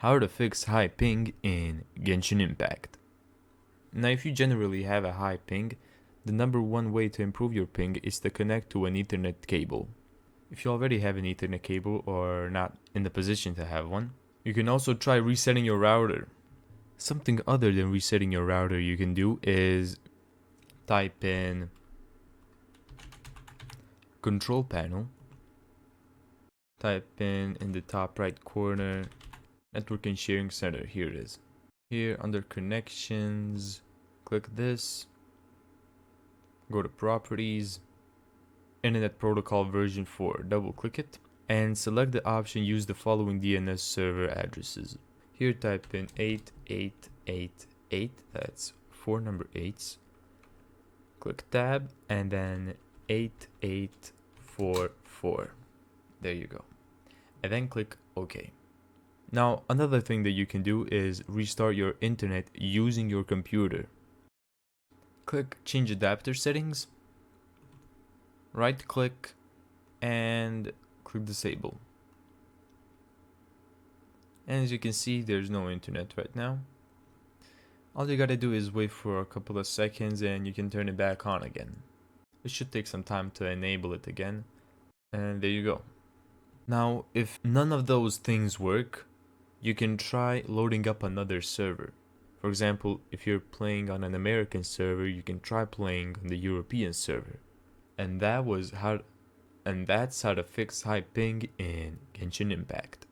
How to fix high ping in Genshin Impact. Now, if you generally have a high ping, the number one way to improve your ping is to connect to an Ethernet cable. If you already have an Ethernet cable or not in the position to have one, you can also try resetting your router. Something other than resetting your router you can do is type in control panel, type in the top right corner network and sharing center. Here it is. Here under connections, click this, go to properties, internet protocol version 4, double click it, and select the option use the following DNS server addresses. Here type in 8888, that's 4 number 8s, click tab, and then 8844, there you go, and then click OK. Now, another thing that you can do is restart your internet using your computer. Click change adapter settings, right click, and click disable. And as you can see, there's no internet right now. All you gotta do is wait for a couple of seconds and you can turn it back on again. It should take some time to enable it again. And there you go. Now, if none of those things work, you can try loading up another server. For example, if you're playing on an American server, you can try playing on the European server. And that's how to fix high ping in Genshin Impact.